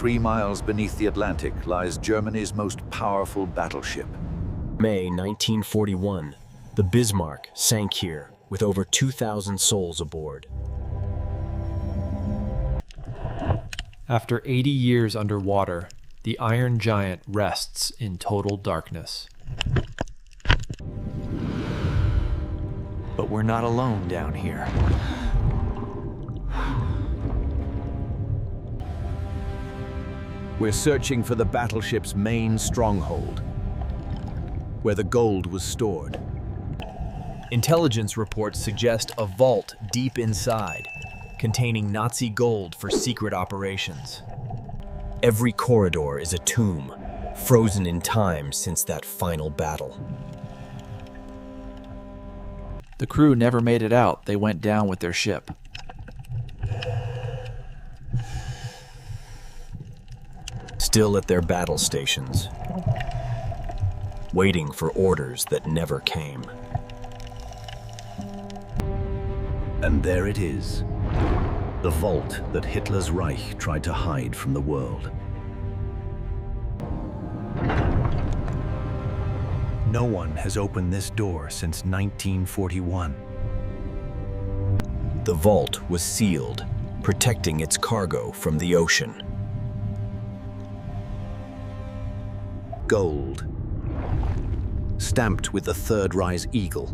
3 miles beneath the Atlantic lies Germany's most powerful battleship. May 1941, the Bismarck sank here with over 2,000 souls aboard. After 80 years underwater, the Iron Giant rests in total darkness. But we're not alone down here. We're searching for the battleship's main stronghold, where the gold was stored. Intelligence reports suggest a vault deep inside, containing Nazi gold for secret operations. Every corridor is a tomb, frozen in time since that final battle. The crew never made it out. They went down with their ship. Still at their battle stations, waiting for orders that never came. And there it is, the vault that Hitler's Reich tried to hide from the world. No one has opened this door since 1941. The vault was sealed, protecting its cargo from the ocean. Gold, stamped with the Third Reich eagle.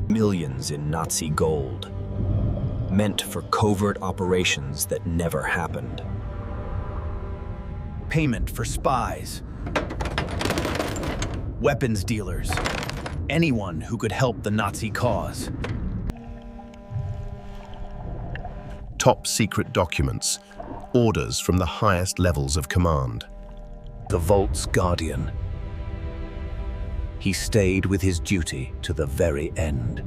Millions in Nazi gold, meant for covert operations that never happened. Payment for spies, weapons dealers, anyone who could help the Nazi cause. Top secret documents, orders from the highest levels of command. The vault's guardian. He stayed with his duty to the very end.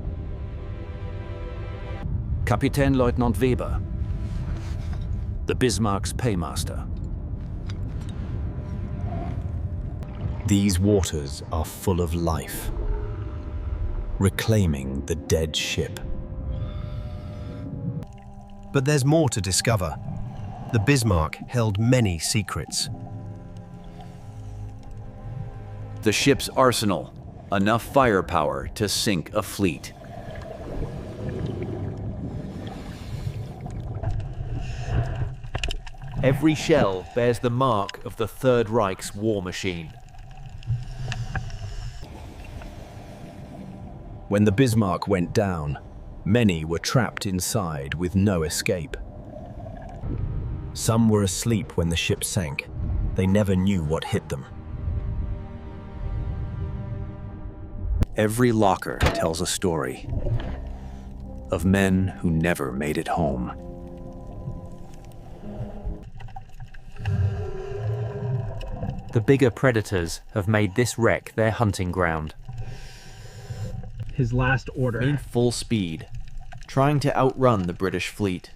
Kapitänleutnant Weber, the Bismarck's paymaster. These waters are full of life, reclaiming the dead ship. But there's more to discover. The Bismarck held many secrets. The ship's arsenal, enough firepower to sink a fleet. Every shell bears the mark of the Third Reich's war machine. When the Bismarck went down, many were trapped inside with no escape. Some were asleep when the ship sank. They never knew what hit them. Every locker tells a story of men who never made it home. The bigger predators have made this wreck their hunting ground. His last order. In full speed, trying to outrun the British fleet.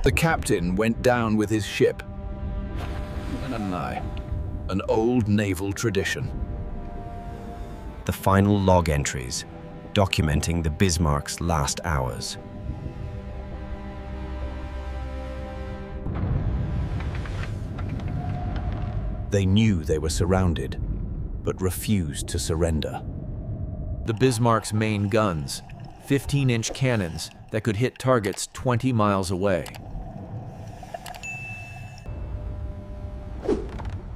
The captain went down with his ship. An old naval tradition. The final log entries, documenting the Bismarck's last hours. They knew they were surrounded, but refused to surrender. The Bismarck's main guns, 15-inch cannons that could hit targets 20 miles away.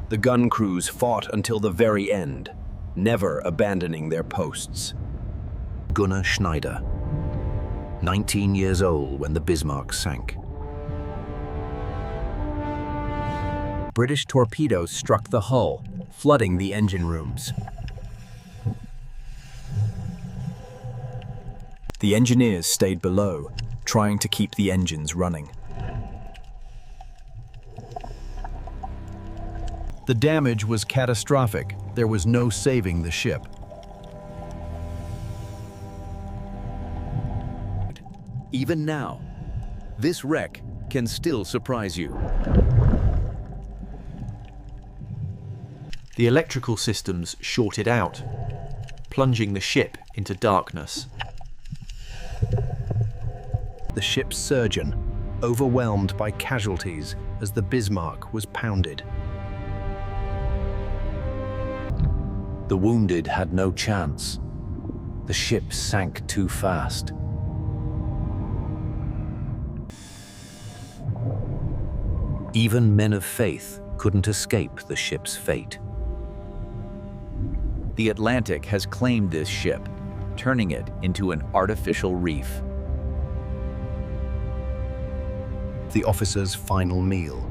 The gun crews fought until the very end, never abandoning their posts. Gunnar Schneider, 19 years old when the Bismarck sank. British torpedoes struck the hull, flooding the engine rooms. The engineers stayed below, trying to keep the engines running. The damage was catastrophic. There was no saving the ship. Even now, this wreck can still surprise you. The electrical systems shorted out, plunging the ship into darkness. The ship's surgeon, overwhelmed by casualties as the Bismarck was pounded. The wounded had no chance. The ship sank too fast. Even men of faith couldn't escape the ship's fate. The Atlantic has claimed this ship, turning it into an artificial reef. The officer's final meal,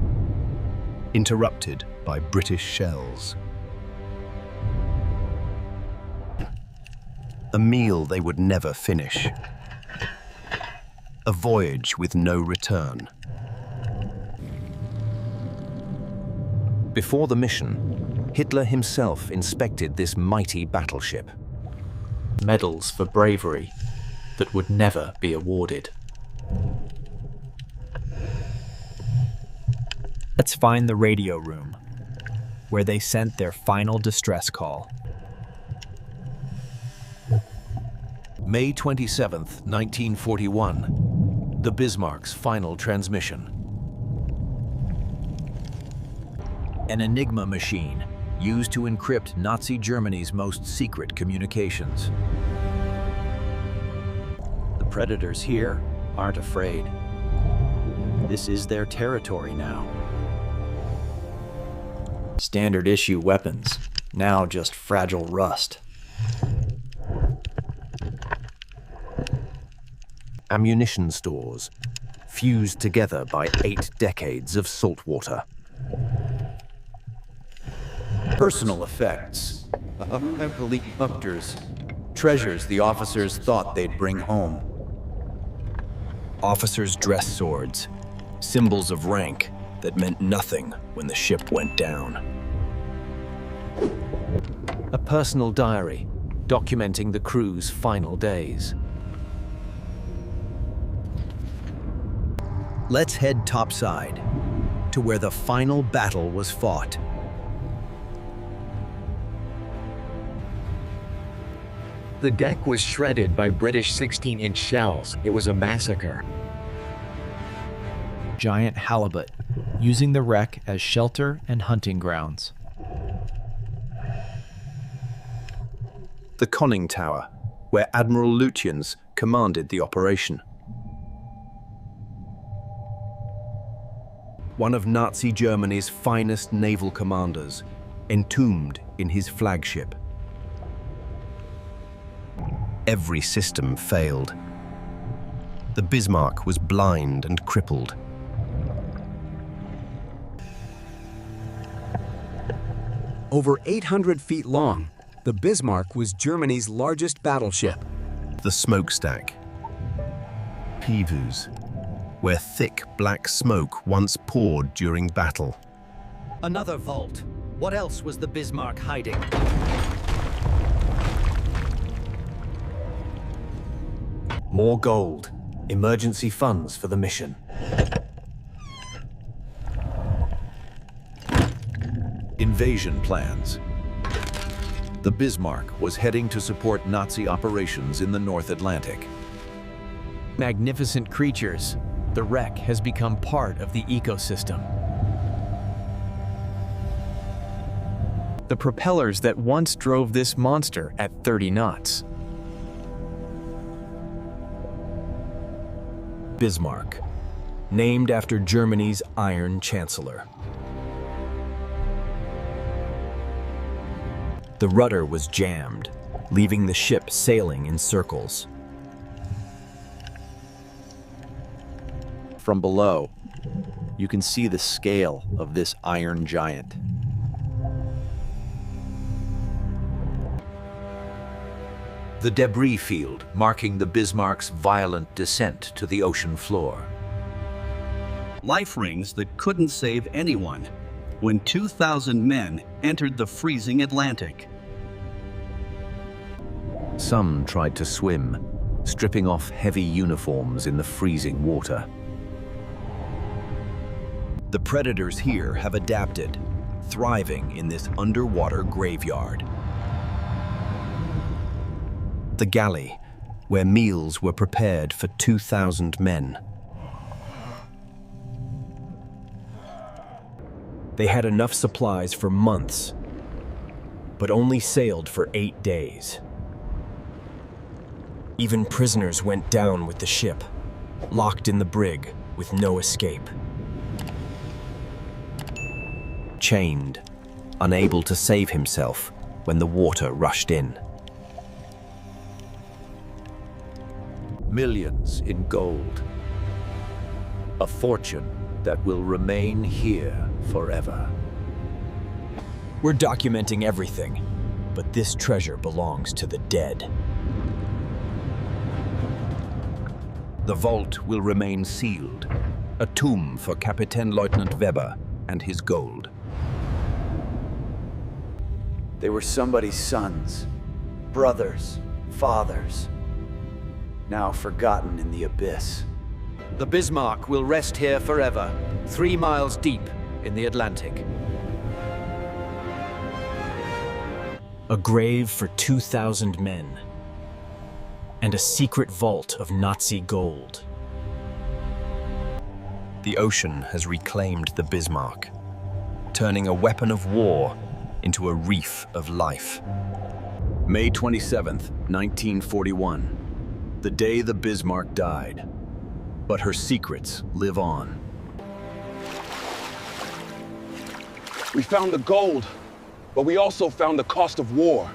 interrupted by British shells. A meal they would never finish. A voyage with no return. Before the mission, Hitler himself inspected this mighty battleship. Medals for bravery that would never be awarded. Let's find the radio room, where they sent their final distress call. May 27th, 1941, the Bismarck's final transmission. An Enigma machine used to encrypt Nazi Germany's most secret communications. The predators here aren't afraid. This is their territory now. Standard issue weapons, now just fragile rust. Ammunition stores, fused together by 8 decades of salt water. Personal effects. Helicopters. Treasures the officers thought they'd bring home. Officers' dress swords. Symbols of rank that meant nothing when the ship went down. A personal diary documenting the crew's final days. Let's head topside to where the final battle was fought. The deck was shredded by British 16-inch shells. It was a massacre. Giant halibut, using the wreck as shelter and hunting grounds. The conning tower, where Admiral Lutyens commanded the operation. One of Nazi Germany's finest naval commanders, entombed in his flagship. Every system failed. The Bismarck was blind and crippled. Over 800 feet long, the Bismarck was Germany's largest battleship. The smokestack. Pivus, where thick black smoke once poured during battle. Another vault. What else was the Bismarck hiding? More gold. Emergency funds for the mission. Invasion plans. The Bismarck was heading to support Nazi operations in the North Atlantic. Magnificent creatures, the wreck has become part of the ecosystem. The propellers that once drove this monster at 30 knots. Bismarck, named after Germany's Iron Chancellor. The rudder was jammed, leaving the ship sailing in circles. From below, you can see the scale of this iron giant. The debris field marking the Bismarck's violent descent to the ocean floor. Life rings that couldn't save anyone when 2,000 men entered the freezing Atlantic. Some tried to swim, stripping off heavy uniforms in the freezing water. The predators here have adapted, thriving in this underwater graveyard. The galley, where meals were prepared for 2,000 men. They had enough supplies for months, but only sailed for 8 days. Even prisoners went down with the ship, locked in the brig with no escape. Chained, unable to save himself when the water rushed in. Millions in gold. A fortune that will remain here forever. We're documenting everything, but this treasure belongs to the dead. The vault will remain sealed, a tomb for Kapitän Leutnant Weber and his gold. They were somebody's sons, brothers, fathers, now forgotten in the abyss. The Bismarck will rest here forever, 3 miles deep in the Atlantic. A grave for 2,000 men, and a secret vault of Nazi gold. The ocean has reclaimed the Bismarck, turning a weapon of war into a reef of life. May 27th, 1941, the day the Bismarck died. But her secrets live on. We found the gold, but we also found the cost of war.